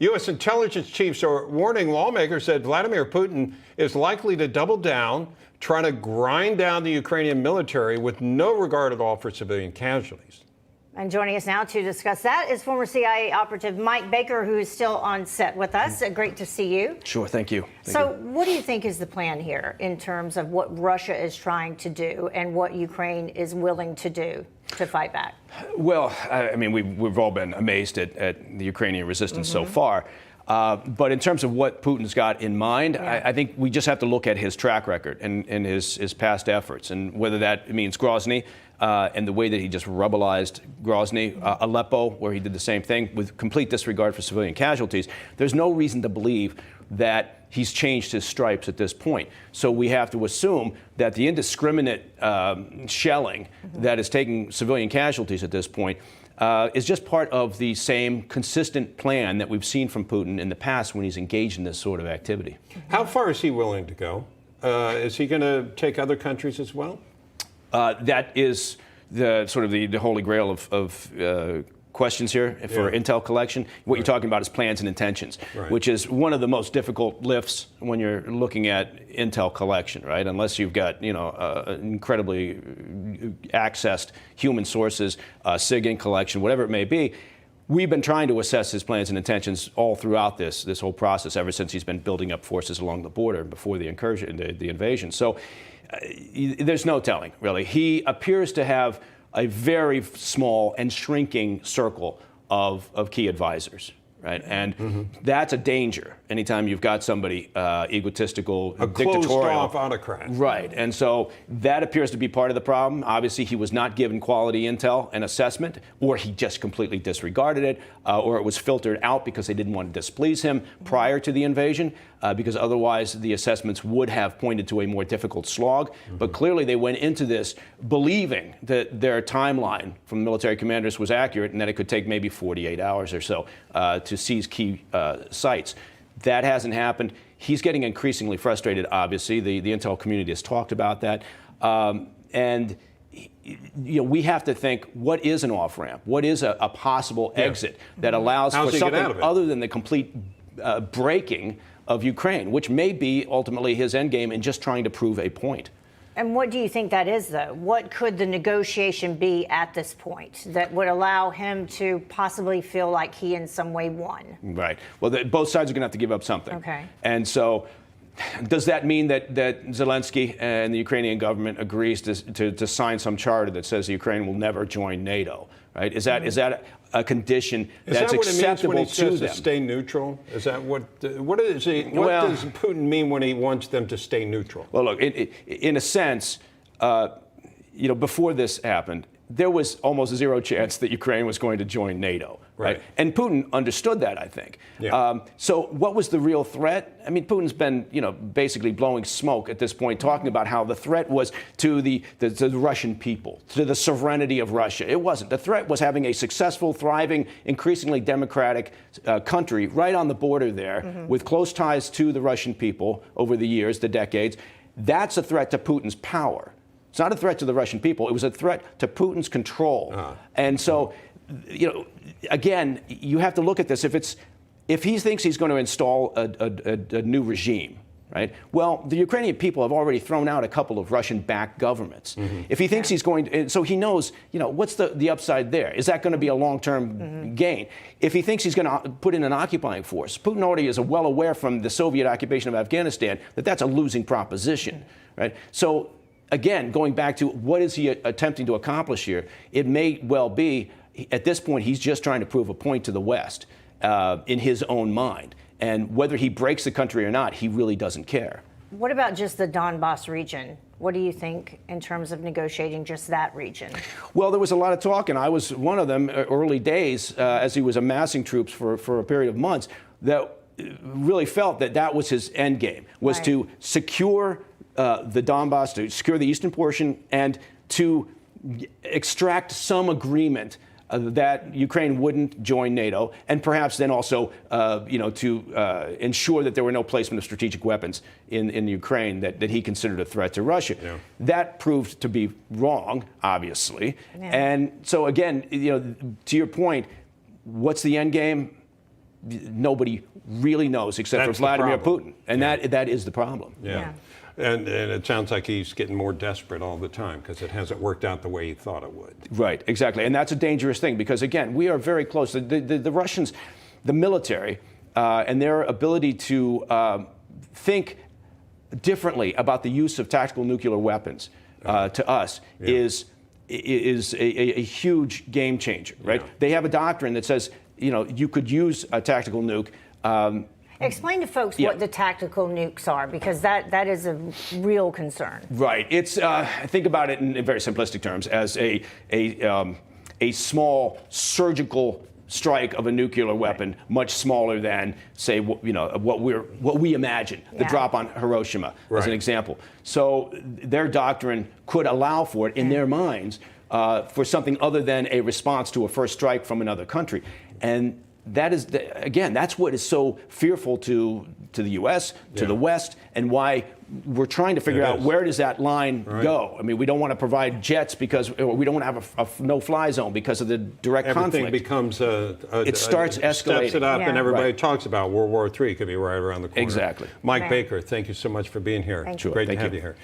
U.S. intelligence chiefs are warning lawmakers that Vladimir Putin is likely to double down, trying to grind down the Ukrainian military with no regard at all for civilian casualties. And joining us now to discuss that is former CIA operative Mike Baker, who is still on set with us. Great to see you. Sure, thank you. What do you think is the plan here in terms of what Russia is trying to do and what Ukraine is willing to do to fight back? Well, I mean, we've all been amazed at the Ukrainian resistance so far. But in terms of what Putin's got in mind, I think we just have to look at his track record and his past efforts, and whether that means Grozny and the way that he just rebelized Grozny, Aleppo, where he did the same thing with complete disregard for civilian casualties. There's no reason to believe that he's changed his stripes at this point. So we have to assume that the indiscriminate shelling that is taking civilian casualties at this point is just part of the same consistent plan that we've seen from Putin in the past when he's engaged in this sort of activity. How far is he willing to go? Is he going to take other countries as well? That is the sort of the holy grail of questions here for intel collection. What you're talking about is plans and intentions, which is one of the most difficult lifts when you're looking at intel collection, right? Unless you've got, incredibly accessed human sources, SIGINT collection, whatever it may be. We've been trying to assess his plans and intentions all throughout this whole process ever since he's been building up forces along the border before the incursion, the invasion. So there's no telling, really. He appears to have a very small and shrinking circle of key advisors, right? And that's a danger anytime you've got somebody egotistical, dictatorial. Closed-off autocrat. Right, and so that appears to be part of the problem. Obviously, he was not given quality intel and assessment, or he just completely disregarded it, or it was filtered out because they didn't want to displease him prior to the invasion, because otherwise the assessments would have pointed to a more difficult slog. But clearly they went into this believing that their timeline from military commanders was accurate and that it could take maybe 48 hours or so to seize key sites. That hasn't happened. He's getting increasingly frustrated, obviously. The intel community has talked about that. And we have to think, what is an off-ramp? What is a possible exit that allows for something other than the complete breaking of Ukraine, which may be ultimately his endgame in just trying to prove a point. And what do you think that is, though? What could the negotiation be at this point that would allow him to possibly feel like he in some way won? Right. Well, both sides are going to have to give up something. Okay. And so does that mean that Zelensky and the Ukrainian government agrees to sign some charter that says Ukraine will never join NATO? Right? Is that a condition that's acceptable to them? To stay neutral? Is that what does Putin mean when he wants them to stay neutral? Well, look, in a sense, before this happened, there was almost zero chance that Ukraine was going to join NATO. Right. And Putin understood that, I think. Yeah. So what was the real threat? I mean, Putin's been, basically blowing smoke at this point, talking about how the threat was to the Russian people, to the sovereignty of Russia. It wasn't. The threat was having a successful, thriving, increasingly democratic country right on the border there with close ties to the Russian people over the years, the decades. That's a threat to Putin's power. It's not a threat to the Russian people. It was a threat to Putin's control. And so, again, you have to look at this. If he thinks he's going to install a new regime, right? Well, the Ukrainian people have already thrown out a couple of Russian-backed governments. If he thinks he's going to, so he knows, what's the upside there? Is that going to be a long-term gain? If he thinks he's going to put in an occupying force, Putin already is well aware from the Soviet occupation of Afghanistan that that's a losing proposition, right? So, again, going back to what is he attempting to accomplish here, it may well be, at this point, he's just trying to prove a point to the West in his own mind. And whether he breaks the country or not, he really doesn't care. What about just the Donbass region? What do you think in terms of negotiating just that region? Well, there was a lot of talk, and I was one of them early days as he was amassing troops for a period of months, that really felt that that was his end game, was to secure the Donbass, to secure the eastern portion, and to extract some agreement that Ukraine wouldn't join NATO, and perhaps then also, to ensure that there were no placement of strategic weapons in Ukraine that he considered a threat to Russia. Yeah. That proved to be wrong, obviously. Yeah. And so again, to your point, what's the end game? nobody really knows except That's for Vladimir the problem. Putin. And that is the problem. Yeah. And it sounds like he's getting more desperate all the time because it hasn't worked out the way he thought it would. Right, exactly. And that's a dangerous thing because, again, we are very close. The Russians, the military, and their ability to think differently about the use of tactical nuclear weapons to us is a huge game changer, right? Yeah. They have a doctrine that says, you could use a tactical nuke. Explain to folks what the tactical nukes are, because that is a real concern. Right. It's think about it in very simplistic terms as a small surgical strike of a nuclear weapon, much smaller than, say, what we imagine, the drop on Hiroshima, as an example. So their doctrine could allow for it in their minds for something other than a response to a first strike from another country, and that is, again, that's what is so fearful to the U.S., to the West, and why we're trying to figure out where does that line go. I mean, we don't want to provide jets because we don't want to have a no-fly zone because of the direct conflict. Everything becomes it starts escalating. Steps it up, and everybody talks about World War III could be right around the corner. Exactly. Mike Baker, thank you so much for being here. Thank you. Great to Thank have you. you here.